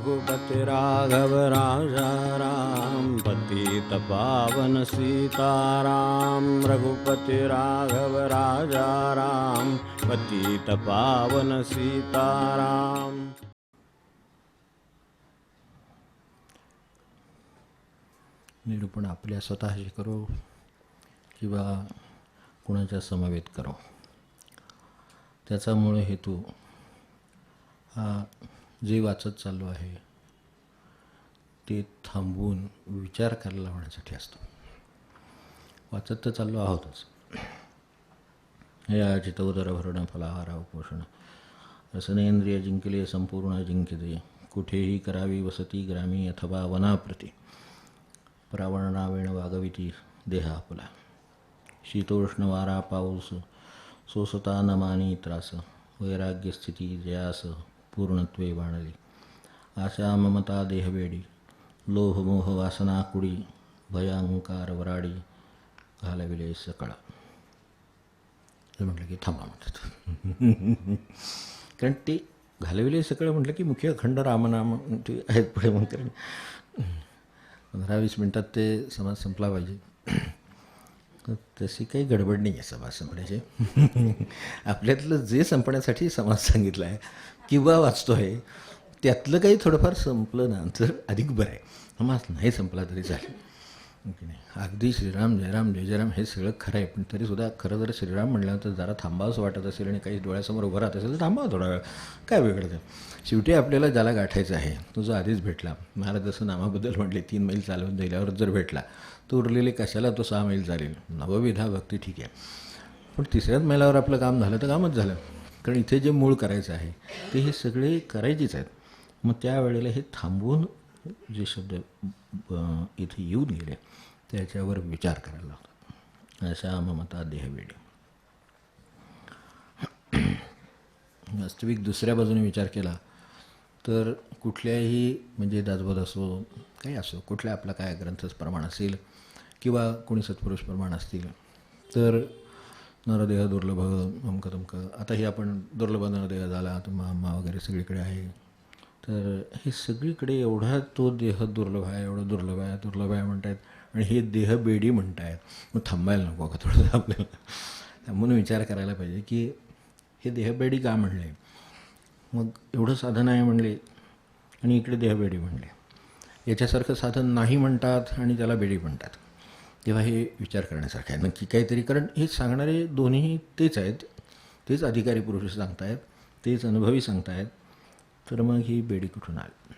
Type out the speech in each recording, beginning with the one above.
रघुपति राघव राजा राम, पतित पावन सीताराम। रघुपति राघव राजा राम, पतित पावन सीताराम। निरूपण आपल्या स्वतःशी करो किंवा कुणाच्या समवेत करो, त्याचा मूळ हेतू हा जे वाचत चाललो आहे ते थांबवून विचार करायला लावण्यासाठी असतो. वाचत तर चाललो आहोतच. या चितोदर भरण फलाहार उपोषण रसनेंद्रिय जिंकले संपूर्ण जिंकिते, कुठेही करावी वसती ग्रामी अथवा वनाप्रती, प्रावरणावेण वागविती देह आपला. शीतोष्ण वारा पाऊस सोसता न मानी त्रास, वैराग्य स्थिती जयास पूर्णत्वे बाणली. आशा ममता देहवेडी, लोभ मोह वासना कुडी, भयांकार वराडी घालविले सकळ. हे म्हटलं की थांबा म्हणतात. कारण ते घालविले सकळ म्हटलं की मुख्य अखंड रामनाम ते आहेत पुढे. मग कारण 15-20 मिनटात ते समाज संपला पाहिजे. तशी काही गडबड नाही आहे समाज संपण्याची. आपल्यातलं जे संपण्यासाठी समाज सांगितला आहे किंवा वाचतो आहे त्यातलं काही थोडंफार संपलं ना तर अधिक बरं आहे. समाज नाही संपला तरी चालेल की नाही. अगदी श्रीराम जयराम जय जयराम हे सगळं खरं आहे, पण तरीसुद्धा खरं जर श्रीराम म्हटल्यानंतर जरा थांबावंसं वाटत असेल आणि काही डोळ्यासमोर उभं राहत असेल तर थांबावं थोडा वेळ. काय वेगळं आहे. शेवटी आपल्याला ज्याला गाठायचं आहे तो जो आधीच भेटला, मला जसं नामाबद्दल म्हटले 3 मैल चालवून दिल्यावर जर भेटला तो उरलेले कशाला तो 6 मैल चालेल. नवविधा भक्ती ठीक आहे, पण 3ऱ्याच मैलावर आपलं काम झालं तर कामच झालं. कारण इथे जे मूळ करायचं आहे ते हे सगळे करायचेच आहेत. मग त्यावेळेला हे थांबवून जे शब्द इथे येऊन गेले त्याच्यावर विचार करायला लागतो. अशा ममता देहवेडी. वास्तविक दुसऱ्या बाजूने विचार केला तर कुठल्याही म्हणजे दासबोध असो काही असो, कुठल्या आपला काय ग्रंथच प्रमाण असेल किंवा कोणी सत्पुरुष प्रमाण असतील तर नरदेह दुर्लभ अमकं तमकं. आता हे आपण दुर्लभ नरदेह झाला तर महाम्मा वगैरे सगळीकडे आहे. तर हे सगळीकडे एवढा तो देह दुर्लभ आहे, एवढं दुर्लभ आहे म्हणत आहेत आणि हे देह बेडी म्हणत आहेत. मग थांबायला नको का थोडंसं आपल्याला. म्हणून विचार करायला पाहिजे की हे देहबेडी का म्हणले. मग एवढं साधन आहे म्हणले आणि इकडे देहबेडी म्हणले. याच्यासारखं साधन नाही म्हणतात आणि त्याला बेडी म्हणतात. तेव्हा हे विचार करण्यासारखं आहे नक्की काहीतरी. कारण हे सांगणारे दोन्ही तेच आहेत, तेच अधिकारी पुरुष सांगतायत, तेच अनुभवी सांगतायत. तर मग ही बेडी कुठून आली.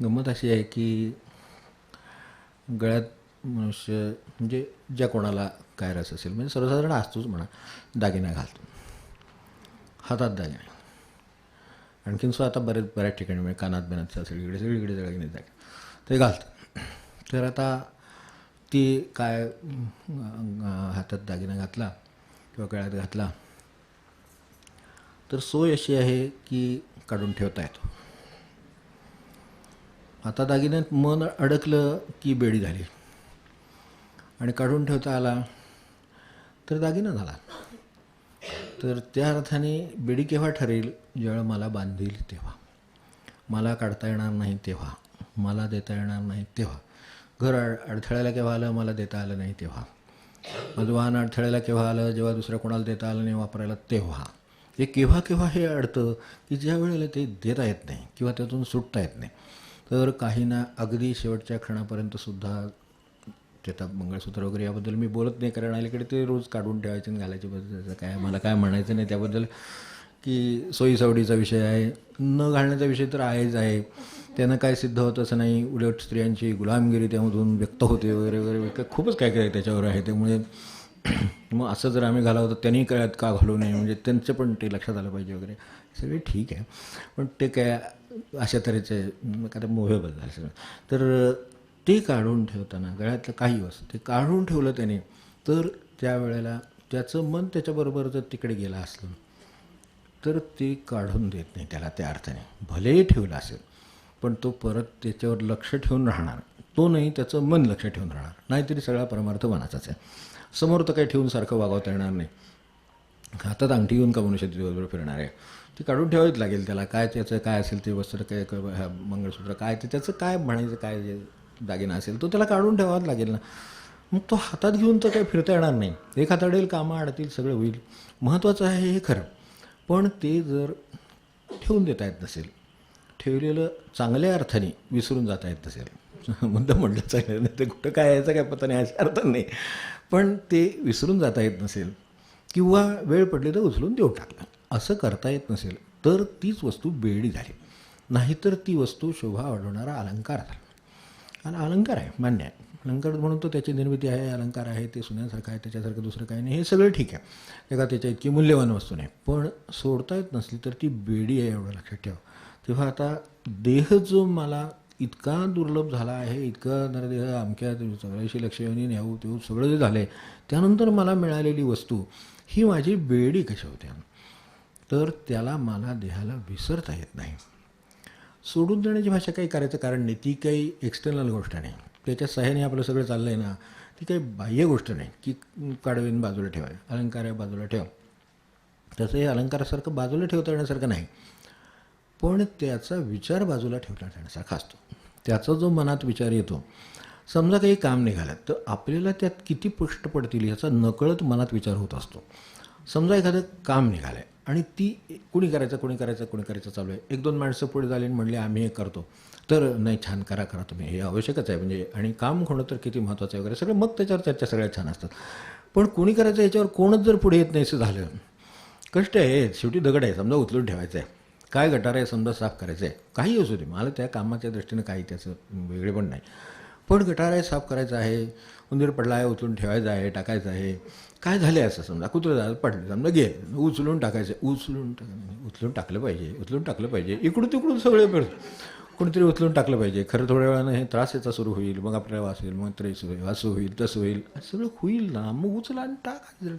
गंमत अशी आहे की गळ्यात मनुष्य म्हणजे ज्या कोणाला काय रस असेल म्हणजे सर्वसाधारण असतोच म्हणा, दागिना घालतो, हातात दागिने. आणखीन आता बऱ्याच ठिकाणी म्हणजे कानात बिनात सगळीकडे दागिने ते घालतात. तर आता ती काय हातात दागिना घातला किंवा गळ्यात घातला तर सोय अशी आहे की काढून ठेवता येतो. आता दागिन्यात मन अडकलं की बेडी झाली आणि काढून ठेवता आला तर दागिना झाला. तर त्या अर्थाने बेडी केव्हा ठरेल, ज्यावेळेला मला बांधील तेव्हा, मला काढता येणार नाही तेव्हा, मला देता येणार नाही तेव्हा, घर अडथळ्याला केव्हा आलं मला देता आलं नाही तेव्हा, माझं वाहन अडथळ्याला केव्हा आलं जेव्हा दुसऱ्या कोणाला देता आलं नाही वापरायला तेव्हा. हे केव्हा हे अडतं की ज्या वेळेला ते देता येत नाही किंवा त्यातून सुटता येत नाही. तर काहींना अगदी शेवटच्या क्षणापर्यंतसुद्धा त्याचा मंगळसूत्र वगैरे याबद्दल मी बोलत नाही, कारण अलीकडे ते रोज काढून ठेवायचे आणि घालायचे. त्याचं काय मला काय म्हणायचं नाही त्याबद्दल की सोयीसवडीचा विषय आहे. न घालण्याचा विषय तर आहेच आहे. त्यानं काय सिद्ध होतं असं नाही. उलट स्त्रियांची गुलामगिरी त्यामधून व्यक्त होते वगैरे वगैरे खूपच काय काय त्याच्यावर आहे. त्यामुळे मग असं जर आम्ही घालावं तर त्यांनी कळत का घालू नये, म्हणजे त्यांचं पण ते लक्षात आलं पाहिजे वगैरे सगळे ठीक आहे. पण ते काय अशा तऱ्हेचे काय मोहेबद्दल झालं. तर ते काढून ठेवताना गळ्यातलं काही वस्तू ते काढून ठेवलं त्याने तर त्यावेळेला त्याचं मन त्याच्याबरोबर जर तिकडे गेलं असलं तर ते काढून देत नाही त्याला. त्या अर्थाने भलेही ठेवलं असेल पण तो परत त्याच्यावर लक्ष ठेवून राहणार. तो नाही, त्याचं मन लक्ष ठेवून राहणार. नाहीतरी सगळा परमार्थ मनाचाच आहे. समोर तर काही ठेवून सारखं वागवता येणार नाही. हातात अंगठी घेऊन का मनुष्य दिवसभर फिरणार आहे? ती काढून ठेवावीच लागेल त्याला. काय त्याचं काय असेल ते वस्त्र, काय मंगळसूत्र काय ते त्याचं काय म्हणायचं, काय जे दागिना असेल तो त्याला काढून ठेवावाच लागेल ना. मग तो हातात घेऊन तर काही फिरता येणार नाही. एक हाताडेल, कामं अडतील, सगळं होईल. महत्त्वाचं आहे हे खरं. पण ते जर ठेवून देता येत नसेल, ठेवलेलं चांगल्या अर्थाने विसरून जाता येत नसेल, मुद्दा म्हटलं चांगलं नाही ते कुठं काय यायचं काय पता नाही अशा अर्थाने नाही, पण ते विसरून जाता येत नसेल किंवा वेळ पडली तर उचलून देऊन टाकलं असं करता येत नसेल तर तीच वस्तू बेडी झाली. नाहीतर ती वस्तू शोभा वाढवणारा अलंकार झाला. आणि अलंकार आहे, मान्य आहे. अलंकार म्हणून तो त्याची निर्मिती आहे, अलंकार आहे, ते सुन्यासारखं आहे, त्याच्यासारखं दुसरं काही नाही, हे सगळं ठीक आहे. ते का त्याच्या इतकी मूल्यवान वस्तू नाही. पण सोडता येत नसली तर ती बेडी आहे एवढं लक्षात ठेवा. तेव्हा आता देह जो मला इतका दुर्लभ झाला आहे, इतका नरदेह अमक्या 84 लक्ष योनी न्याऊ तेऊ सगळं जे झालं आहे, त्यानंतर मला मिळालेली वस्तू ही माझी बेडी कशी होते? तर त्याला मला देहाला विसरता येत नाही. सोडून देण्याची भाषा काही करायचं कारण नाही. ती काही एक्सटर्नल गोष्ट नाही. त्याच्या सहाय्याने आपलं सगळं चाललं आहे ना, ती काही बाह्य गोष्ट नाही की काढवीन बाजूला ठेवाय, अलंकार आहे बाजूला ठेव. तसं हे अलंकारासारखं बाजूला ठेवता येण्यासारखं नाही. पण त्याचा विचार बाजूला ठेवता येण्यासारखा असतो. त्याचा जो मनात विचार येतो, समजा काही काम निघालं तर आपल्याला त्यात किती कष्ट पडतील याचा नकळत मनात विचार होत असतो. समजा एखादं काम निघालं आहे आणि ती कुणी करायचं चालू आहे. 1-2 माणसं पुढे झाली आणि म्हणले आम्ही हे करतो, तर नाही छान करा तुम्ही, हे आवश्यकच आहे म्हणजे, आणि काम होणं तर किती महत्त्वाचं आहे वगैरे सगळं. मग त्याच्यावर चर्चा सगळ्या छान असतात. पण कोणी करायचं याच्यावर कोणच जर पुढे येत नाही असं झालं, कष्ट आहे, शेवटी दगड आहे, समजा उचलून ठेवायचं आहे, काय गटार आहे समजा साफ करायचं आहे, काही असू दे, मला त्या कामाच्या दृष्टीनं काही त्याचं वेगळे पण नाही. पण गटार आहे साफ करायचं आहे, उंदीर पडला आहे उचलून ठेवायचं आहे, टाकायचं आहे, काय झालं आहे असं समजा, कुत्रं झालं पडलं समजा, उचलून टाकायचं, उचलून टाकलं पाहिजे, इकडून तिकडून सगळे कोणीतरी उचलून टाकलं पाहिजे. खरं थोड्या वेळानं हे त्रास याचा सुरू होईल, मग आपल्याला वास होईल, मग त्रास होईल, असं होईल तसं होईल, सगळं होईल ना. मग उचला आणि टाकायचं,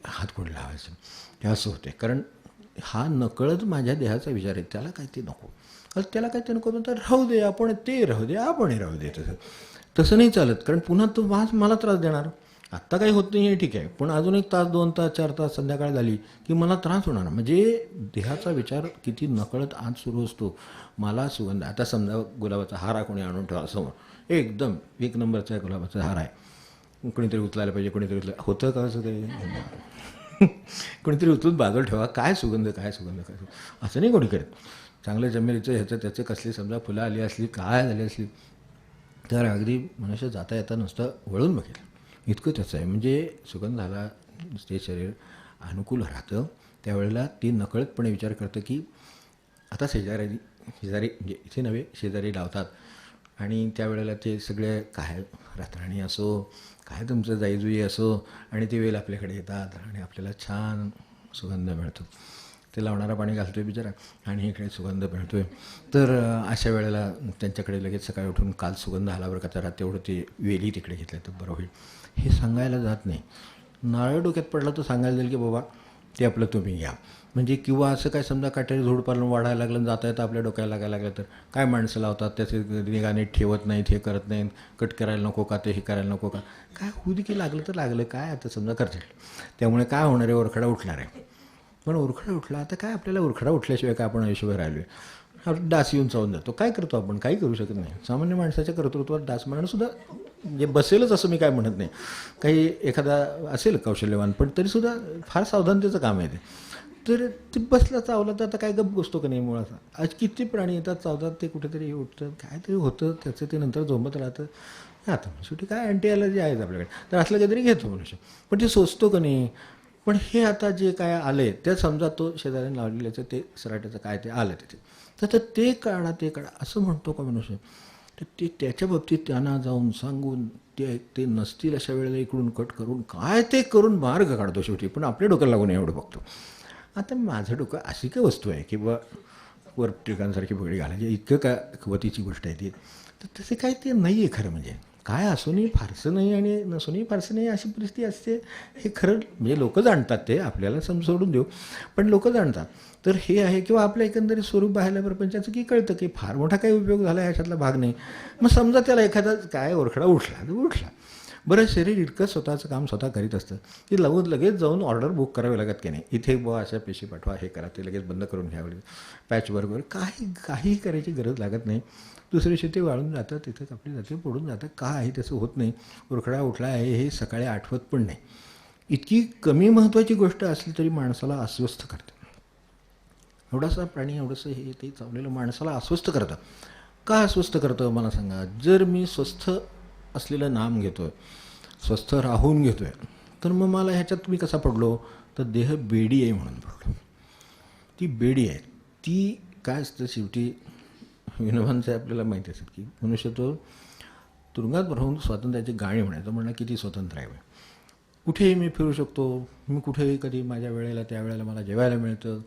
हात कोणी लावायचं, हे असं होते. कारण हा नकळत माझ्या देहाचा विचार आहे, त्याला काय ते नको, त्याला काय ते नको तर राहू दे, आपण ते राहू दे, आपण राहू दे. तसं नाही चालत. कारण पुन्हा तो वास मला त्रास देणार. आत्ता काही होत नाही हे ठीक आहे, पण अजून 1 तास 2 तास 4 तास संध्याकाळ झाली की मला त्रास होणार. म्हणजे देहाचा विचार किती नकळत आज सुरू असतो. मला सुगंध, आता समजा गुलाबाचा हार कोणी आणून ठेवा समोर, एकदम 1 नंबरचा गुलाबाचा हार आहे, कोणीतरी उचलायला पाहिजे, होतं का असं ते कोणीतरी उचलून बाजूला ठेवा, काय सुगंध असं नाही कोणी करत. चांगलं चमेलीचं ह्याचं त्याचं कसली समजा फुलं आली असली, काय झाली असली, तर अगदी मनुष्य जाता येता नुसतं वळून बघेल, इतकं त्याचं आहे. म्हणजे सुगंधाला ते शरीर अनुकूल राहतं. त्यावेळेला ती नकळतपणे विचार करतं की आता शेजारी म्हणजे इथे नव्हे, शेजारी लावतात, आणि त्यावेळेला ते सगळे काय रातराणी असो, काय तुमचं जाईजुई असो, आणि ते वेल आपल्याकडे येतात आणि आपल्याला छान सुगंध मिळतो. ते लावणारा पाणी घालतो आहे बिचारा आणि इकडे सुगंध मिळतो आहे. तर अशा वेळेला त्यांच्याकडे लगेच सकाळी उठून काल सुगंध आला बरं का, जरा तेवढं ते वेली तिकडे घेतलं तर बरं होईल, हे सांगायला जात नाही. नारळ डोक्यात पडला तर सांगायला जाईल की बाबा ते आपलं तुम्ही घ्या. म्हणजे किंवा असं काय समजा काटेरी झोडपाला वाढायला लागलं, जाता येतं आपल्या डोक्याला लागायला लागलं तर काय माणसं लावतात, त्याचे निगाने ठेवत नाहीत, हे करत नाहीत, कट करायला नको का, ते हे करायला नको का, काय होऊ दे की लागलं तर लागलं, काय आता समजा करतील. त्यामुळे काय होणार आहे, ओरखडा उठणार आहे. पण ओरखडा उठला आता काय, आपल्याला ओरखडा उठल्याशिवाय काय आपण आयुष्यभर राहिलो आहे, डास येऊन चावून जातो, काय करतो आपण, काही करू शकत नाही. सामान्य माणसाच्या कर्तृत्वात डास मारणंसुद्धा म्हणजे बसेलच असं मी काय म्हणत नाही, काही एखादा असेल कौशल्यवान, पण तरीसुद्धा फार सावधानतेचं काम आहे ते. तर ते बसला चावला तर आता काय गप्प बसतो का नाही मुळाचा. आज किती प्राणी येतात चावतात, ते कुठेतरी उठतं, काहीतरी होतं त्याचं, ते नंतर झोंबत राहतं. आता शेवटी काय अँटी ॲलर्जी आहेच आपल्याकडे, तर असलं काहीतरी घेतो मनुष्य, पण ते सोचतो का नाही. पण हे आता जे काय आलं आहे ते समजा तो शेजाऱ्याने लावलेल्याचं ते सराट्याचं काय ते आलं तिथे, तर ते काढा असं म्हणतो का मनुष्य. तर ते त्याच्या बाबतीत त्यांना जाऊन सांगून ते नसतील अशा वेळेला इकडून कट करून काय ते करून मार्ग काढतो शेवटी. पण आपल्या डोक्याला लागून एवढं बघतो. आता माझं डोकं अशी काय वस्तू आहे की बा वर टिकांसारखी पगडी घालायची, इतकं काय खवतीची गोष्ट आहे ती. तर तसे काय ते नाही आहे खरं. म्हणजे काय असूनही फारसं नाही आणि नसूनही फारसं नाही अशी परिस्थिती असते, हे खरं. म्हणजे लोकं जाणतात, ते आपल्याला सोडून देऊ, पण लोकं जाणतात. तर हे आहे. किंवा आपल्या एकंदरीत स्वरूप पाहायला प्रपंचाचं की कळतं की फार मोठा काही उपयोग झाला याच्यातला भाग नाही. मग समजा त्याला एखादा काय ओरखडा उठला तर उठला, बरं, शरीर इतकं स्वतःचं काम स्वतः करीत असतं की लगेच जाऊन ऑर्डर बुक करावी लागत की नाही, इथे बुवा अशा पेशी पाठवा, हे करा, ते लगेच बंद करून घ्यावे, पॅच वगैरे काहीही करायची गरज लागत नाही. दुसऱ्या दिवशी ते वाळून जातं, तिथं कापली जाते, पडून जातं. का आहे त्याचं होत नाही, उरखडा उठला आहे हे सकाळी आठवत पण नाही. इतकी कमी महत्त्वाची गोष्ट असली तरी माणसाला अस्वस्थ करतं. एवढासा प्राणी, एवढंसं हे ते चावलेलं माणसाला अस्वस्थ करतं. का अस्वस्थ करतं मला सांगा? जर मी स्वस्थ असलेलं नाम घेतो आहे, स्वस्थ राहून घेतो आहे, तर मग मला ह्याच्यात मी कसा पडलो? तर देह बेडी आहे म्हणून पडलो. ती बेडी आहे. ती काय असतं शेवटी, विनोबांचं आपल्याला माहिती असेल की मनुष्य तो तुरुंगात राहून स्वातंत्र्याची गाणी म्हणायचं, म्हणणं किती स्वतंत्र आहे. कुठेही मी फिरू शकतो, मी कुठेही कधी माझ्या वेळेला त्या वेळेला मला जेवायला मिळतं,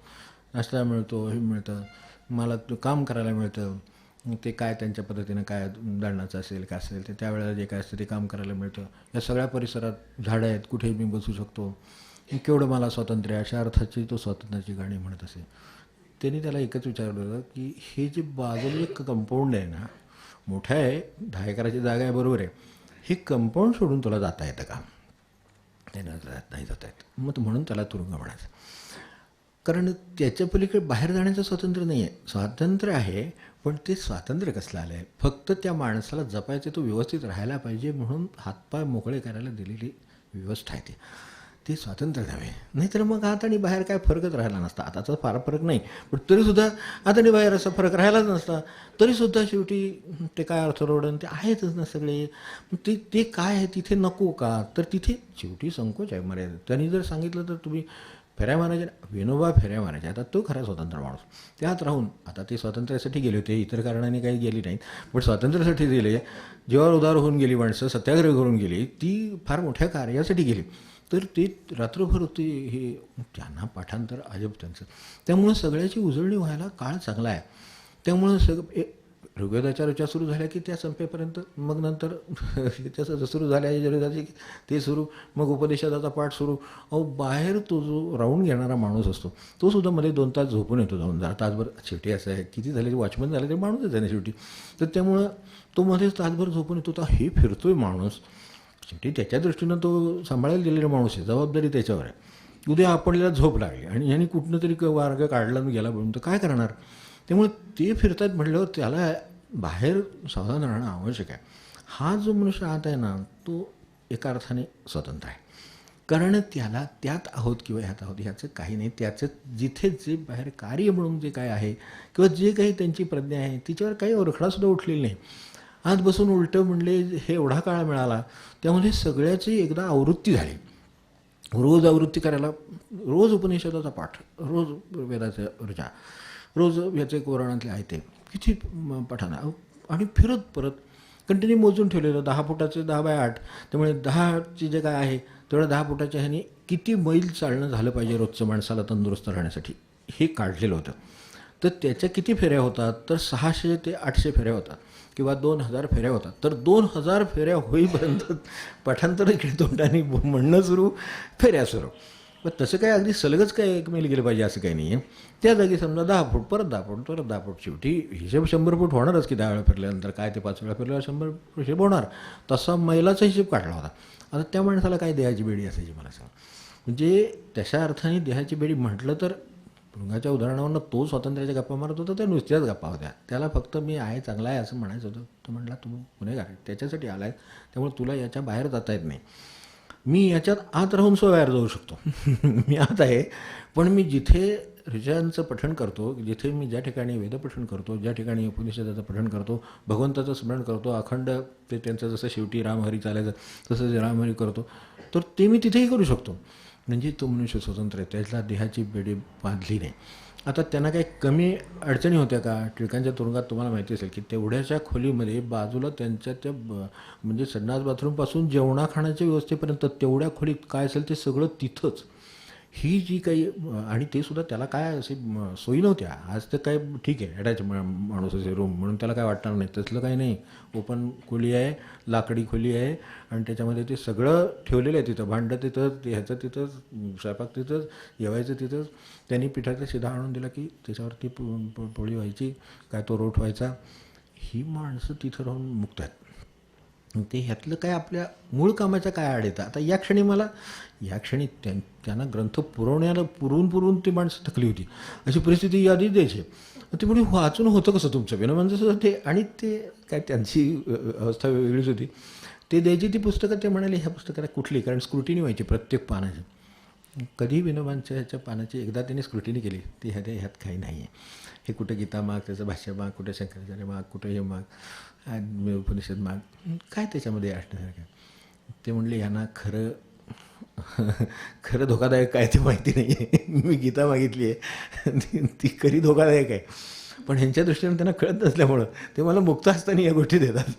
नाश्ता मिळतो, हे मिळतं, मला काम करायला मिळतं. ते काय त्यांच्या पद्धतीनं काय दळणाचं असेल काय असेल ते त्यावेळेला जे काय असतं ते काम करायला मिळतं. या सगळ्या परिसरात झाडं आहेत, कुठेही मी बसू शकतो. केवढं मला स्वातंत्र्य आहे, अशा अर्थाची तो स्वातंत्र्याची गाणी म्हणत असे. त्यांनी त्याला एकच विचारलं होतं की हे जे बाजूला एक कंपाऊंड आहे ना, मोठं आहे, 10 एकराची जागा आहे, बरोबर आहे, हे कंपाऊंड सोडून तुला जाता येतं का? त्यानं नाही जाता येत. मग म्हणून त्याला तुरुंग म्हणायचं. कारण त्याच्या पलीकडे बाहेर जाण्याचं स्वातंत्र्य नाही आहे. स्वातंत्र्य आहे, पण ते स्वातंत्र्य कसलं आलं आहे? फक्त त्या माणसाला जपायचं, तो व्यवस्थित राहायला पाहिजे म्हणून हातपाय मोकळे करायला दिलेली व्यवस्था आहे ते स्वातंत्र्य द्यावे. नाहीतर मग आत आणि बाहेर काय फरकच राहिला नसता. आताचा फार फरक नाही, पण तरीसुद्धा आत आणि बाहेर असा फरक राहिलाच नसता. तरीसुद्धा शेवटी ते काय अर्थरोडन ते आहेतच ना सगळे. ते काय आहे तिथे नको का? तर तिथे शेवटी संकोच आहे मर्यादा. त्यांनी जर सांगितलं तर तुम्ही फेऱ्या मारायच्या, विनोबा फेऱ्या मारायच्या. आता तो खरा स्वतंत्र माणूस. त्यात राहून आता ते स्वातंत्र्यासाठी गेले होते, इतर कारणाने काही गेली नाहीत, पण स्वातंत्र्यासाठी गेले. जीवावर उदार होऊन गेली माणसं, सत्याग्रह करून गेली, ती फार मोठ्या कार्यासाठी गेली. तर ते रात्रभर होते, हे त्यांना पाठांतर अजब त्यांचं. त्यामुळं सगळ्याची उजळणी व्हायला काळ चांगला आहे. त्यामुळं ऋग्वेदाच्या ऋचा सुरू झाल्या की त्या संपेपर्यंत, मग नंतर त्याचं सुरू झाल्या यजुर्वेदाची ते सुरू, मग उपदेशाचा पाठ सुरू. अहो बाहेर तो जो राऊंड घेणारा माणूस असतो तो सुद्धा मध्ये 2 तास झोपून येतो, जाऊन जरा तासभर. शेवटी असं आहे, किती झाले वॉचमन झाले ते माणूसच आहे ना शेवटी. तर त्यामुळं तो मध्येच तासभर झोपून येतो. तर हे फिरतोय माणूस, शेवटी त्याच्या दृष्टीनं तो सांभाळायला दिलेला माणूस आहे, जबाबदारी त्याच्यावर आहे. उद्या आपल्याला झोप लागली आणि यांनी कुठनं तरी मार्ग काढला गेला म्हणून तर काय करणार? त्यामुळे ते फिरतात म्हटल्यावर त्याला बाहेर सावधान राहणं आवश्यक आहे. हा जो मनुष्य आत आहे ना, तो एका अर्थाने स्वतंत्र आहे. कारण त्याला त्यात आहोत किंवा ह्यात आहोत ह्याचं काही नाही. त्याचं जिथे जे बाहेर कार्य म्हणून जे काय आहे किंवा जे काही त्यांची प्रज्ञा आहे तिच्यावर काही ओरखडासुद्धा उठलेली नाही. आज बसून उलटं म्हणले, हे एवढा काळ मिळाला, त्यामध्ये सगळ्याची एकदा आवृत्ती झाली. रोज आवृत्ती करायला, रोज उपनिषदाचा पाठ, रोज वेदाचा ऋचा, रोज याचे कोराणातले आहे ते किती पठाणं, आणि फिरत परत कंटिन्यू मोजून ठेवलेलं 10 फुटाचे 10 बाय 8. त्यामुळे 10चे जे काय आहे तेवढं 10 फुटाच्या ह्याने किती मैल चालणं झालं पाहिजे रोजचं माणसाला तंदुरुस्त राहण्यासाठी हे काढलेलं होतं. तर त्याच्या किती फेऱ्या होतात? तर 600 ते 800 फेऱ्या होतात किंवा 2000 फेऱ्या होतात. तर 2000 फेऱ्या होईपर्यंत पाठांतर इकडे तोंडाने म्हणणं सुरू, फेऱ्या सुरू. पण तसं काय अगदी सलगच काय 1 मैल गेलं पाहिजे असं काही नाही आहे. त्या जागी समजा 10 फूट, परत 10 फूट, परत 10 फूट, शेवटी हिशेब 100 फूट होणारच की 10 वेळा फिरल्यानंतर. काय ते 5 वेळा फिरल्यावर 100 हिशेब होणार. तसा मैलाचा हिशेब काढला होता. आता त्या माणसाला काय देहाची बेडी असायची मला सांग. म्हणजे तशा अर्थाने देहाची बेडी म्हटलं तर भृंगाच्या उदाहरणावरनं तो स्वातंत्र्याच्या गप्पा मारत होता, त्या नुसत्याच गप्पा होत्या. त्याला फक्त मी आहे, चांगला आहे असं म्हणायचं होतं. तो म्हटला तू गुन्हेगार आहे, त्याच्यासाठी आला आहे, त्यामुळे तुला याच्या बाहेर जाता येत नाही. मी याच्यात आत राहून बाहेर जाऊ शकतो. मी आत आहे, पण मी जिथे ऋचांचं पठण करतो, जिथे मी ज्या ठिकाणी वेदपठण करतो, ज्या ठिकाणी उपनिषदाचं पठण करतो, भगवंताचं स्मरण करतो, अखंड ते त्यांचं जसं शेवटी रामहरी चालायचं तसं जे रामहरी करतो, तर ते मी तिथेही करू शकतो. म्हणजे तो मनुष्य स्वतंत्र आहे, त्याला देहाची बेडी बांधली नाही. आता त्यांना काही कमी अडचणी होत्या का? टिळकांच्या तुरुंगात तुम्हाला माहिती असेल की तेवढ्याच्या खोलीमध्ये बाजूला त्यांच्या त्या म्हणजे संडास बाथरूमपासून जेवणा खाण्याच्या व्यवस्थेपर्यंत तेवढ्या खोलीत काय असेल ते सगळं तिथंच. ही जी काही, आणि ते सुद्धा त्याला काय असे सोयी नव्हत्या. आज तर काय ठीक आहे, अटॅच माणूस असे रूम म्हणून त्याला काय वाटणार नाही, तसलं काही नाही. ओपन खोली आहे, लाकडी खोली आहे, आणि त्याच्यामध्ये ते सगळं ठेवलेलं आहे. तिथं भांडं तिथंच, ह्याचं तिथंच, स्वयंपाक तिथंच, जेवायचं तिथंच. त्यांनी पिठाचा शिधा आणून दिला की त्याच्यावरती पोळी व्हायची, काय तो रोट व्हायचा. ही माणसं तिथं राहून मुक्त आहेत. ते ह्यातलं काय आपल्या मूळ कामाच्या काय आड येतं. आता या क्षणी त्यांना ग्रंथ पुरवून ती माणसं थकली होती. अशी परिस्थिती यादी द्यायची. ते म्हणजे वाचून होतं कसं तुमचं विनोबांचं सुद्धा ते, आणि ते काय त्यांची अवस्था वेगळीच होती. ते द्यायची ती पुस्तकं. ते म्हणाले ह्या पुस्तकाला कुठली, कारण स्क्रुटिनी व्हायची प्रत्येक पानाची. कधी विनोबांच्या ह्याच्या पानाची एकदा त्यांनी स्क्रुटिनी केली, ती ह्यात काही नाही आहे, हे कुठं गीता माग, त्याचं भाष्य माग, कुठं शंकराचार्य माग, कुठं हे माग, उपनिषद माग, काय त्याच्यामध्ये असण्यासारखं. ते म्हणले यांना खरं धोकादायक काय ते माहिती नाही आहे. मी गीता मागितली आहे, ती खरी धोकादायक आहे, पण ह्यांच्या दृष्टीने त्यांना कळत नसल्यामुळं ते मला मुक्त असताना या गोष्टी देतात.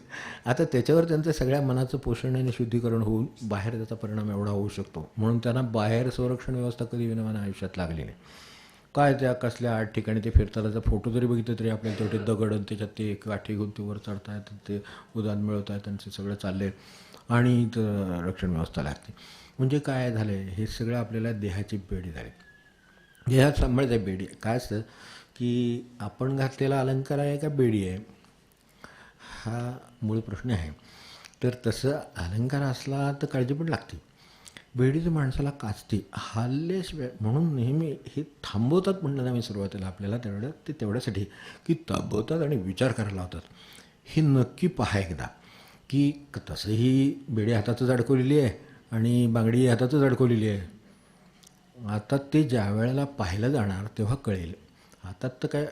आता त्याच्यावर त्यांचं सगळ्या मनाचं पोषण आणि शुद्धीकरण होऊन बाहेर त्याचा परिणाम एवढा होऊ शकतो. म्हणून त्यांना बाहेर संरक्षण व्यवस्था कधी विनोबांना आयुष्यात लागली नाही. काय त्या कसल्या 8 ठिकाणी ते फिरतात, त्याचा फोटो जरी बघितलं तरी आपल्याला तेवढे दगड आणि त्याच्यात ते एक काठी घेऊन ते वर चढतायत, ते उदान मिळवत आहेत, त्यांचे सगळं चालले आणि रक्षण व्यवस्था लागते. म्हणजे काय झालं आहे, हे सगळं आपल्याला देहाची बेडी झाली. देहात सांभाळायचं बेडी काय असतं की आपण घातलेला अलंकार आहे का बेडी आहे, हा मूळ प्रश्न आहे. तर तसं अलंकार असला तर काळजी पण लागते. बेडीच माणसाला काचते हल्ल्याशिवाय. म्हणून नेहमी हे थांबवतात म्हणलं ना मी सुरुवातीला आपल्याला ते तेवढ्यासाठी की थांबवतात आणि विचार करायला लावतात. हे नक्की पहा एकदा की तसंही बेडी हातातच अडकवलेली आहे आणि बांगडी हातातच अडकवलेली आहे. आता ते ज्या वेळेला पाहिलं जाणार तेव्हा कळेल. हातात तर काय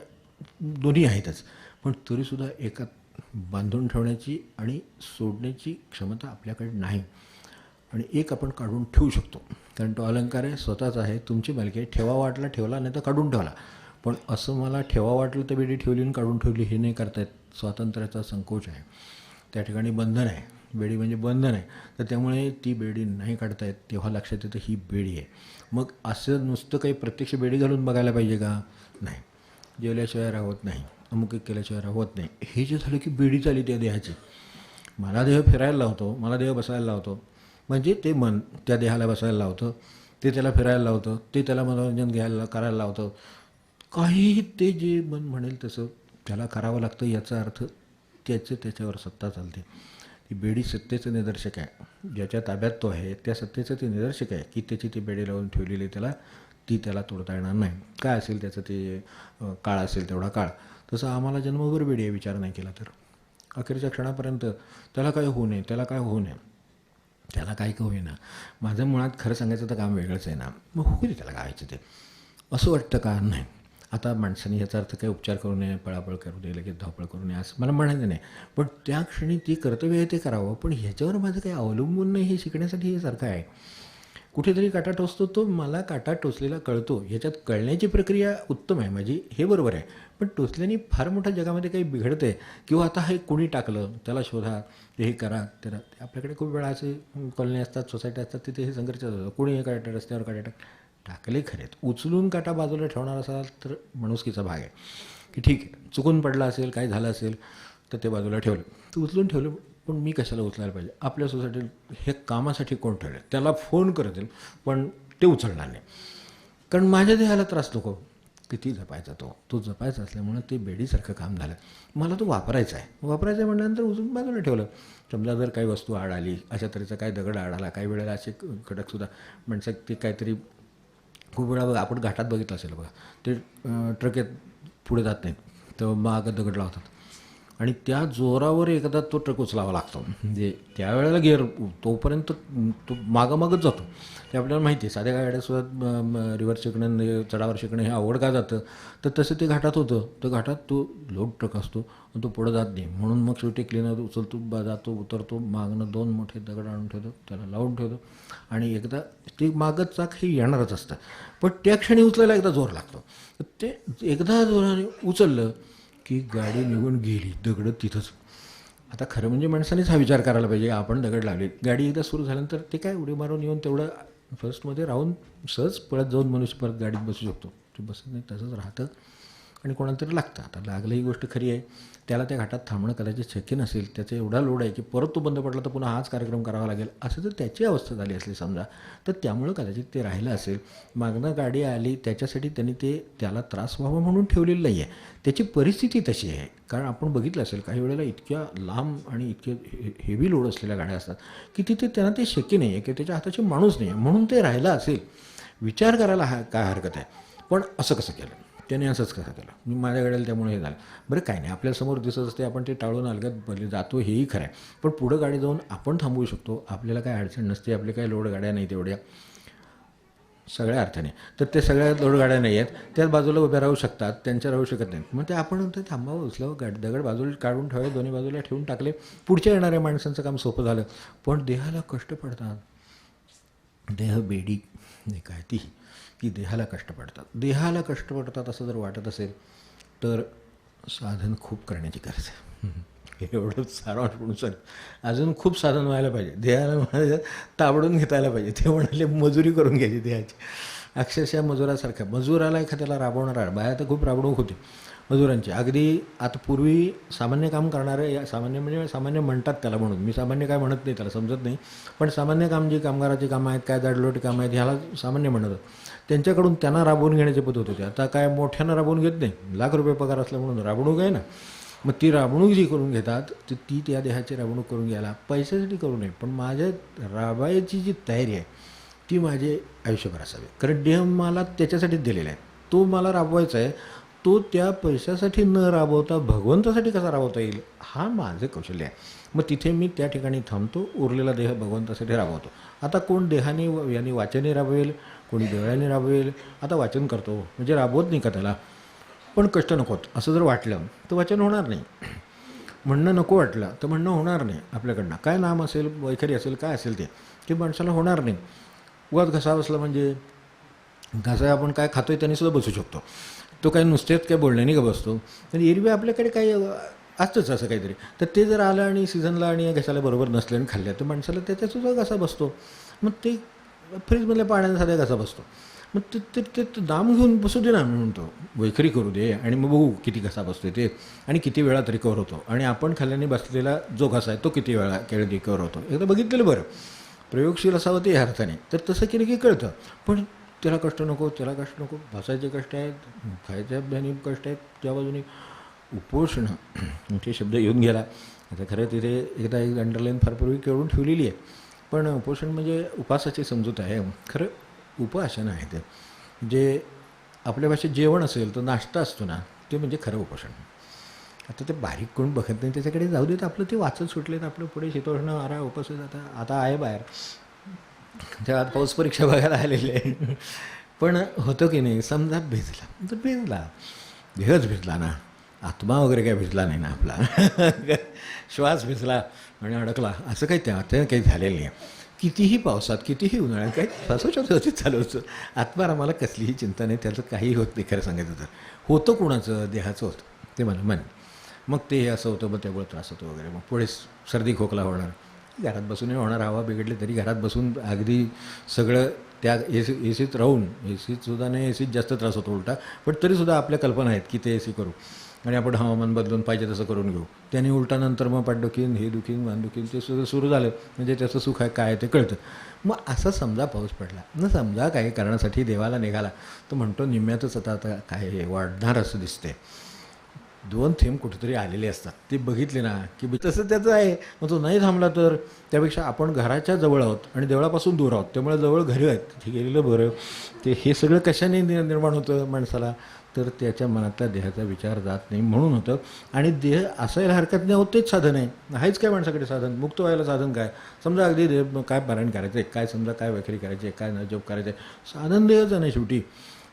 दोन्ही आहेतच, पण तरीसुद्धा एकात बांधून ठेवण्याची आणि सोडण्याची क्षमता आपल्याकडे नाही. आणि एक आपण काढून ठेवू शकतो, कारण तो अलंकार आहे, स्वतःच आहे, तुमची मालकी आहे. ठेवा वाटला ठेवला, नाही तर काढून ठेवला. पण असं मला ठेवा वाटलं तर बेडी ठेवली आणि काढून ठेवली हे नाही करता येत. स्वातंत्र्याचा संकोच आहे, त्या ठिकाणी बंधन आहे. बेडी म्हणजे बंधन आहे, तर त्यामुळे ती बेडी नाही काढता येत. तेव्हा लक्षात येतं ही बेडी आहे. मग असं नुसतं काही प्रत्यक्ष बेडी घालून बघायला पाहिजे का? नाही. जेवल्याशिवाय राहत नाही, अमुक एक केल्याशिवाय राहत नाही. हे जे झालं की बेडी चाली त्या देहाची. मला देह फिरायला लावतो, मला देह बसायला लावतो, म्हणजे ते मन त्या देहाला बसायला लावतं, ते त्याला फिरायला लावतं, ते त्याला मनोरंजन करायला लावतं. काहीही ते जे मन म्हणेल तसं त्याला करावं लागतं. याचा अर्थ त्याच्यावर सत्ता चालते. ती बेडी सत्तेचं निदर्शक आहे. ज्याच्या ताब्यात तो आहे त्या सत्तेचं ते निदर्शक आहे की त्याची ती बेडी लावून ठेवलेली त्याला तोडता येणार नाही. काय असेल त्याचं ते काळ असेल तेवढा काळ. तसं आम्हाला जन्मभर बेडी आहे, विचार नाही केला तर. अखेरच्या क्षणापर्यंत त्याला काय होऊ नये, त्याला काय होऊ नये, त्याला काय का होईना. माझं मुळात खरं सांगायचं तर काम वेगळंच आहे ना, मग होऊ दे त्याला गायचं ते, असं वाटतं का? नाही. आता माणसाने ह्याचा अर्थ काही उपचार करू नये, पळापळ करू नये, लगेच धावपळ करू नये असं मला म्हणायचं नाही. पण त्या क्षणी ती कर्तव्य आहे ते करावं. पण ह्याच्यावर माझं काही अवलंबून नाही, हे शिकण्यासाठी हे सारखं आहे. कुठेतरी काटा टोचतो, तो मला काटा टोचलेला कळतो. ह्याच्यात कळण्याची प्रक्रिया उत्तम आहे माझी, हे बरोबर आहे. पण टोचल्याने फार मोठ्या जगामध्ये काही बिघडतं आहे किंवा आता हे कोणी टाकलं त्याला शोधा, हे करा त्याला. आपल्याकडे खूप वेळा असे कॉलनी असतात, सोसायटी असतात, तिथे हे संघर्ष होतं. कोणी हे काटा रस्त्यावर काटा टाकले खरेत. उचलून काटा बाजूला ठेवणार असाल तर माणुसकीचा भाग आहे की ठीक आहे, चुकून पडला असेल, काय झालं असेल तर ते बाजूला ठेवलं, ते उचलून ठेवलं. पण मी कशाला उचलायला पाहिजे? आपल्या सोसायटीत हे कामासाठी कोण ठेवलं, त्याला फोन करतील पण ते उचलणार नाही, कारण माझ्या देहाला त्रास नको. किती जपायचा तो जपायचा असल्यामुळं ते बेडीसारखं काम झालं. मला तो वापरायचा आहे म्हटल्यानंतर उचलून बाजूला ठेवलं. समजा जर काही वस्तू आड आली, अशा तऱ्हेचा काही दगड आड आला, काही वेळेला असे खडकसुद्धा म्हणजे ते काहीतरी खूप वेळा आपण घाटात बघितलं असेल बघा, ते ट्रक येत पुढे जात नाहीत, तर मागं दगड लावतात आणि त्या जोरावर एकदा तो ट्रक उचलावा लागतो. म्हणजे त्यावेळेला गिअर तोपर्यंत तो मागंच जातो. ते आपल्याला माहिती आहे. साध्या गाड्यासुद्धा रिव्हर्स शिकणं, चढावर शिकणं हे अवघड का जातं, तर तसं ते घाटात होतं. तर घाटात तो लोड ट्रक असतो आणि तो पुढं जात नाही. म्हणून मग शेवटी क्लीनर उचलतो, जातो, उतरतो, मागणं 2 मोठे दगड आणून ठेवतो, त्याला लावून ठेवतो आणि एकदा ते मागं चाक हे येणारच असतं. पण त्या क्षणी उचलायला एकदा जोर लागतो. ते एकदा जोराने उचललं की गाडी निघून गेली, दगड तिथंच. आता खरं म्हणजे माणसानेच हा विचार करायला पाहिजे, आपण दगड लावले. गाडी एकदा सुरू झाल्यानंतर ते काय उडी मारून येऊन तेवढं फर्स्टमध्ये राहून सहज पळत जाऊन मनुष्य परत गाडीत बसू शकतो. ते बसत नाही, तसंच राहतं आणि कोणाला तरी लागतं. आता लागलं ही गोष्ट खरी आहे, त्याला त्या घाटात थांबणं कदाचित शक्य नसेल, त्याचा एवढा लोड आहे की परत तो बंद पडला तर पुन्हा हाच कार्यक्रम करावा लागेल, असं जर त्याची अवस्था झाली असली समजा, तर त्यामुळं कदाचित ते राहिलं असेल. मागणं गाडी आली त्याच्यासाठी त्यांनी ते त्याला त्रास व्हावा म्हणून ठेवलेलं नाही आहे, त्याची परिस्थिती तशी आहे. कारण आपण बघितलं असेल काही वेळेला इतक्या लांब आणि इतके हेवी लोड असलेल्या गाड्या असतात की तिथे त्यांना ते शक्य नाही आहे की त्याच्या हाताची माणूस नाही आहे, म्हणून ते राहिलं असेल. विचार करायला काय हरकत आहे, पण असं कसं केलं त्याने, असंच कसं केलं, मी माझ्या गाड्याला त्यामुळे हे झालं. बरं काय नाही, आपल्यासमोर दिसत असते, आपण ते टाळून अलगद भले जातो हेही खरं आहे, पण पुढं गाडी जाऊन आपण थांबवू शकतो, आपल्याला काय अडचण नसते, आपले काय लोड गाड्या नाही तेवढ्या सगळ्या अर्थाने. तर ते सगळ्या लोड गाड्या नाही आहेत, त्याच बाजूला उभ्या राहू शकतात, त्यांच्या राहू शकत नाहीत. मग ते आपण ते थांबावं, उचलावं, दगड बाजूला काढून ठेवावे, दोन्ही बाजूला ठेवून टाकले, पुढच्या येणाऱ्या माणसांचं काम सोपं झालं. पण देहाला कष्ट पडतात, देह बेडी नाही काय ती देहाला कष्ट पडतात, देहाला कष्ट पडतात असं जर वाटत असेल तर साधन खूप करण्याची गरज आहे. एवढं सारं म्हणून सर अजून खूप साधन व्हायला पाहिजे, देहाला म्हणायचं ताबडून घेता आलं पाहिजे. ते म्हणाले मजुरी करून घ्यायची देहाची, अक्षरशः मजुरासारखं. मजुराला एखाद्याला राबवणारा, बाया तर खूप राबवणूक होती मजुरांची. अगदी आता पूर्वी सामान्य काम करणारे, सामान्य म्हणजे सामान्य म्हणतात त्याला, म्हणून मी सामान्य काय म्हणत नाही, त्याला समजत नाही, पण सामान्य काम जी कामगाराची कामं आहेत, काय जाडलोटी कामं आहेत, ह्याला सामान्य म्हणत. त्यांच्याकडून त्यांना राबवून घेण्याची पद्धत होती. आता काय मोठ्यानं राबवून घेत नाही, लाख रुपये पगार असला म्हणून राबवणूक आहे ना, मग ती राबवणूक जी करून घेतात ती त्या देहाची राबवणूक करून घ्यायला पैशासाठी करू नये, पण माझ्या राबायची जी तयारी आहे ती माझे आयुष्यभर असावी. कारण देह मला त्याच्यासाठीच दिलेला आहे, तो मला राबवायचा आहे, तो त्या पैशासाठी न राबवता भगवंतासाठी कसा राबवता येईल, हा माझं कौशल्य आहे. मग तिथे मी त्या ठिकाणी थांबतो, उरलेला देह भगवंतासाठी राबवतो. आता कोण देहाने याने वाचने राबवेल, कोणी डोळ्याने राबवेल. आता वाचन करतो म्हणजे राबवत नाही का त्याला, पण कष्ट नकोत असं जर वाटलं तर वाचन होणार नाही. म्हणणं नको वाटलं तर म्हणणं होणार नाही आपल्याकडनं. काय नाम असेल, वैखरी असेल, काय असेल ते माणसाला होणार नाही. उगाच घसा बसला म्हणजे घसा आपण काय खातोय त्याने सुद्धा बसू शकतो, तो काही नुसतेच काय बोलण्याने का बसतो. तर एरवी आपल्याकडे काही असतंच असं काहीतरी, तर ते जर आलं आणि सीझनला आणि घशाला बरोबर नसलं आणि खाल्ल्या तर माणसाला त्याच्यासुद्धा घसा बसतो. मग ते फ्रीजमधल्या पाण्याने साध्या घसा बसतो. मग ते दाम घेऊन बसू दे ना, मी म्हणतो वैखरी करू दे आणि मग बघू किती घसा बसतो ते आणि किती वेळा तरी कव्हर होतो, आणि आपण खाल्ल्याने बसलेला जो घसा आहे तो किती वेळा केळी कव्हर होतो. एकदा बघितलेलं बरं, प्रयोगशील असावं ते ह्या अर्थाने. तर तसं केलं की कळतं. पण त्याला कष्ट नको, त्याला कष्ट नको, बसायचे कष्ट आहेत, खायच्या ज्ञानी कष्ट आहेत, त्या बाजूने उपोषण ते शब्द येऊन गेला. आता खरं तिथे एकदा एक अंडरलाईन फार पूर्वी केळून ठेवलेली आहे, पण उपोषण म्हणजे उपासाची समजूत आहे. खरं उपासन आहे ते, जे आपल्या भाषेत जेवण असेल तर नाश्ता असतो ना, ते म्हणजे खरं उपोषण. आता ते बारीक कोण बघत नाही, त्याच्याकडे जाऊ देत, आपलं ते वाचत सुटलेत, आपलं पुढे शीतोष्ण आरा उपास आता आहे बाहेर, त्या पाऊस परीक्षा बघायला आलेले आहे. पण होतं की नाही, समजा भिजला तर भिजला, देहच भिजला ना, आत्मा वगैरे काय भिजला नाही ना आपला, श्वास भिजला आणि अडकला असं काही त्या काही झालेलं नाही. कितीही पावसात, कितीही उन्हाळ्यात, काही श्वासोच्छ्वासाची चालू होतं, आत्माला मला कसलीही चिंता नाही, त्याचं काही होत नाही. खरं सांगायचं तर होतं कोणाचं, देहाचं होतं ते मला मन. मग ते असं होतं, मग त्यामुळे त्रास होतो वगैरे, मग पुढे सर्दी खोकला होणार, घरात बसूनही होणार, हवा बिघडली तरी घरात बसून अगदी सगळं त्या एसीत राहून, एसीतसुद्धा नाही, एसीत जास्त त्रास होतो उलटा, पण तरीसुद्धा आपल्या कल्पना आहेत की ते एसी करू आणि आपण हवामान बदलून पाहिजे तसं करून घेऊ. त्याने उलटा नंतर मग पाठ दुखीन, हे दुखीन, मान दुखीन, ते सुद्धा सुरू झालं म्हणजे त्याचं सुख आहे काय ते कळतं. मग असं समजा पाऊस पडला न, समजा काही कारणासाठी देवाला निघाला, तो म्हणतो निम्म्यातच आता काय हे वाढणार असं दिसते, 2 थेंब कुठेतरी आलेले असतात, ते बघितले ना की तसं त्याचं आहे. मग तो नाही थांबला तर त्यापेक्षा आपण घराच्या जवळ आहोत आणि देवळापासून दूर आहोत, त्यामुळे जवळ घरी आहेत, तिथे गेलेलं बरं. ते हे सगळं कशाने निर्माण होतं माणसाला, तर त्याच्या मनातल्या देहाचा विचार जात नाही म्हणून होतं. आणि देह असायला हरकत नाही, तेच साधन आहे, आहेच काय माणसाकडे साधन, मुक्त व्हायला साधन काय. समजा अगदी देह काय पारायण करायचं आहे, काय समजा काय वैखरी करायची आहे, काय न जप करायचं आहे, साधन देहच आहे ना शेवटी.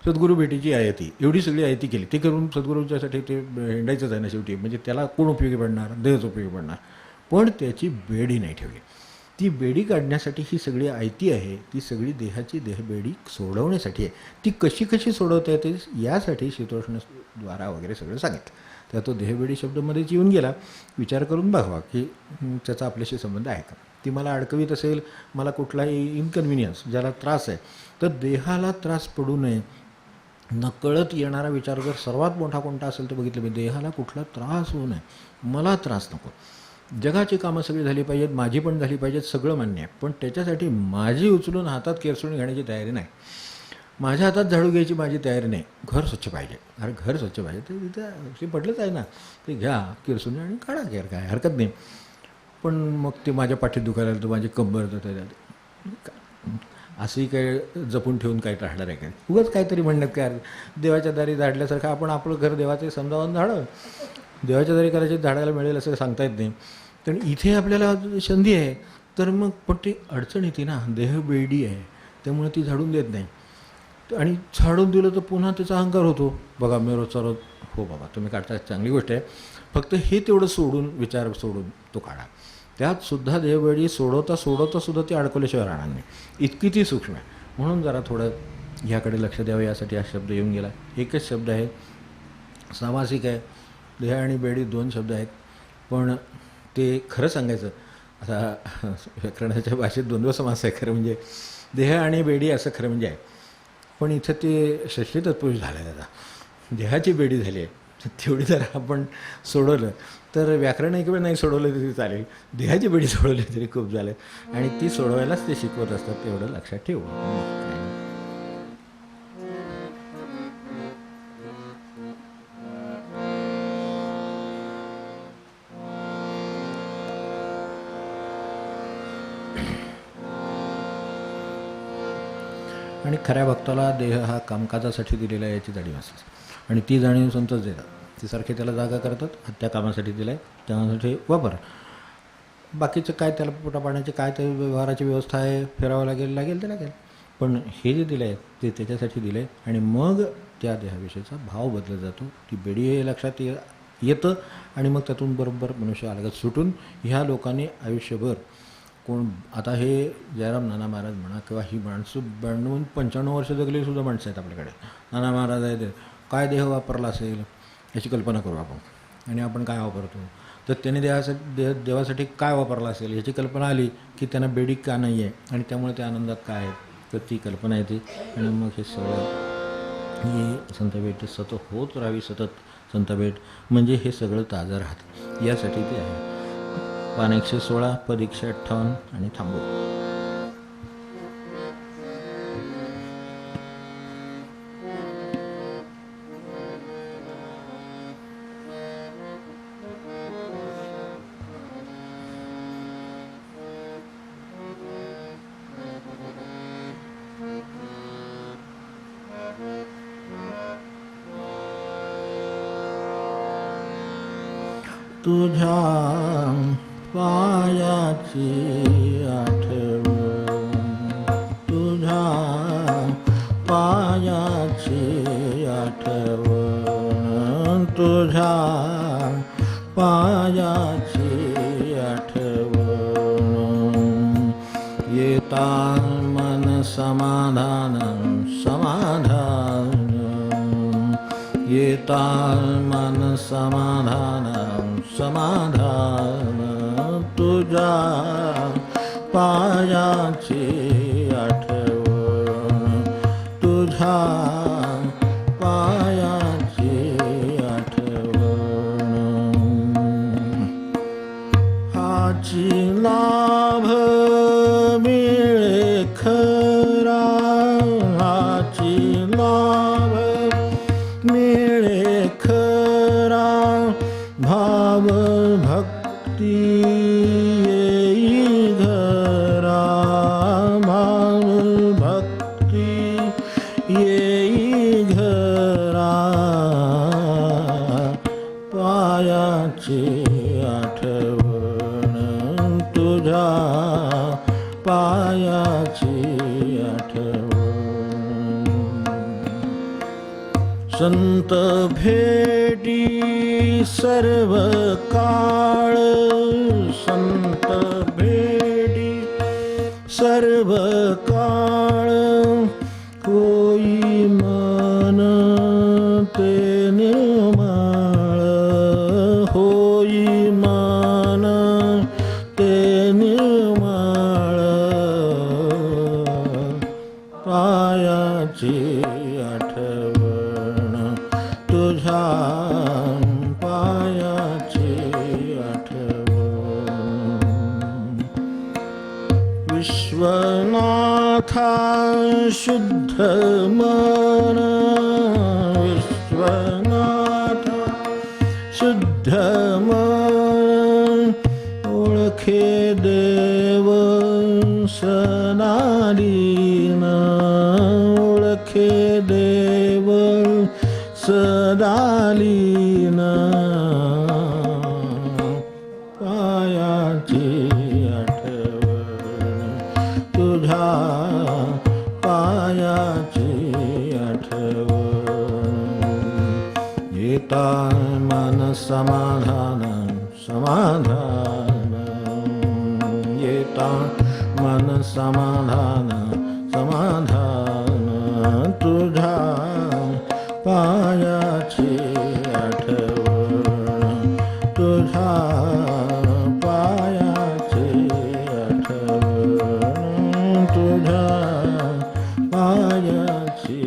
सद्गुरू भेटीची आयती, एवढी सगळी आयती केली, ते करून सद्गुरूच्यासाठी ते हिंडायचंच आहे ना शेवटी. म्हणजे त्याला कोण उपयोगी पडणार, देहच उपयोगी पडणार. पण त्याची बेडी नाही ठेवली. ती बेडी काढण्यासाठी ही सगळी आयती आहे, ती सगळी देहाची देहबेडी सोडवण्यासाठी आहे. ती कशी कशी सोडवता येते यासाठी शीतोष्णद्वारा वगैरे सगळं सांगितलं. तर तो देहबेडी शब्दामध्येच येऊन गेला. विचार करून बघावा की त्याचा आपल्याशी संबंध आहे का. ती मला अडकवीत असेल, मला कुठलाही इनकन्व्हिनियन्स, ज्याला त्रास आहे, तर देहाला त्रास पडू नये नकळत येणारा विचार जर सर्वात मोठा कोणता असेल तर बघितलं मी, देहाला कुठला त्रास होऊ नये, मला त्रास नको. जगाची कामं सगळी झाली पाहिजेत, माझी पण झाली पाहिजेत, सगळं मान्य आहे, पण त्याच्यासाठी माझी उचलून हातात केरसुणी घेण्याची तयारी नाही. माझ्या हातात झाडू घ्यायची माझी तयारी नाही. घर स्वच्छ पाहिजे, अरे घर स्वच्छ पाहिजे ते तिथं ते पटलंच आहे ना, ते घ्या केरसुणी आणि काढा केर, काय हरकत नाही. पण मग ते माझ्या पाठीत दुखायला लागतं, माझी कंबर जातं, असंही काय जपून ठेवून काय राहणार आहे काय, उगाच काहीतरी म्हणण्यात काय. देवाच्या दारी झाडल्यासारखं आपण आपलं घर देवाचे समजावून झाडं, देवाच्या दारी करायचे झाडायला मिळेल असं सांगता येत नाही. तर इथे आपल्याला संधी आहे, तर मग पण ती अडचण येते ना, देह बेडी आहे त्यामुळे ती झाडून देत नाही. आणि झाडून दिलं तर पुन्हा त्याचा अहंकार होतो, बघा मी रोजचा रोज, हो बाबा तुम्ही काढता चांगली गोष्ट आहे, फक्त हे तेवढं सोडून, विचार सोडून तो काढा. त्यात सुद्धा देहबेडी सोडवता सुद्धा ती अडकवल्याशिवाय राहणार नाही, इतकी ती सूक्ष्म आहे. म्हणून जरा थोडं ह्याकडे लक्ष द्यावं, यासाठी हा शब्द येऊन गेला. एकच शब्द आहे, सामासिक आहे, देह आणि बेडी 2 शब्द आहेत, पण ते खरं सांगायचं आता व्याकरणाच्या भाषेत 2 समास आहे खरं म्हणजे, देह आणि बेडी असं खरं म्हणजे आहे, पण इथं ते षष्ठी तत्पुरुष झालं आहे. आता देहाची बेडी झाली आहे, तेवढी जर आपण सोडवलं तर व्याकरण एक वेळ नाही सोडवलं तरी चालेल, देहाची बेडी सोडवली तरी खूप झालं. आणि ती सोडवायलाच ते शिकवत असतात, तेवढं लक्षात ठेवू. आणि खऱ्या भक्ताला देह हा कामकाजासाठी दिलेला आहे याची जाणीव असते, आणि ती जाणीव संतच देतात. ती सारखे त्याला जागा करतात, त्या कामासाठी दिलं आहे त्यासाठी वापर. बाकीचं काय त्याला पोटा पाण्याची काय ते व्यवहाराची व्यवस्था आहे, फिरावं लागेल ते लागेल, पण हे जे दिलं आहे ते त्याच्यासाठी दिलं आहे. आणि मग त्या देहाविषयीचा भाव बदलत जातो, ती बेडी हे लक्षात येतं, आणि मग त्यातून बरोबर मनुष्य अलगत सुटून ह्या लोकांनी आयुष्यभर कोण, आता हे जयराम नाना महाराज म्हणा किंवा ही माणसं 92-95 वर्ष जगलेली सुद्धा माणसं आहेत आपल्याकडे. नाना महाराज आहेत, काय देह वापरला असेल याची कल्पना करू आपण, आणि आपण काय वापरतो, तर त्याने देवासाठी काय वापरला असेल याची कल्पना आली की त्यांना बेडी का नाही आहे, आणि त्यामुळे ते आनंदात काय आहे, तर ती कल्पना येते. आणि मग हे सगळं ही संतभेट सतत होत राहावी, सतत संतभेट म्हणजे हे सगळं ताजं राहतं, यासाठी ते आहे. पान 116, पद 158 आणि थांबू. तुझ्या पायाची आठवण, तुझ्या पायाची आठवण, तुझ्या पायाची आठवण, येता मन समाधान समाधान, येता मन समाधान समाधान, तुझ्या पायाची आठवण, तुझ्या पायाची आठवण, हाची लाभ मिळे खरा, हाची लाभ मिळे खरा, भाव भक्ती येई घरा, भाव भक्ती येई घरा, पायाची आठवण, तुझ्या पायाची आठवण. संत भेटी सर्व काळ, संत भेटी सर्व काळ, होई मन ते निर्मळ, होई मन ते निर्मळ, पायाची आठवण, तुझ्या पायाची आठवण विश्वनाथा शुद्ध मन विश्वनाथा शुद्ध मन ओळखे देव सदालीन ओळखे देव सदालीन पायाची आठवण तुझ्या पायाची आठवण येता मन समाधान समाधान येता मन समाधान समाधान तुझ्या पायाची आठवण तुझ्या पायाची आठवण तुझ्या पायाची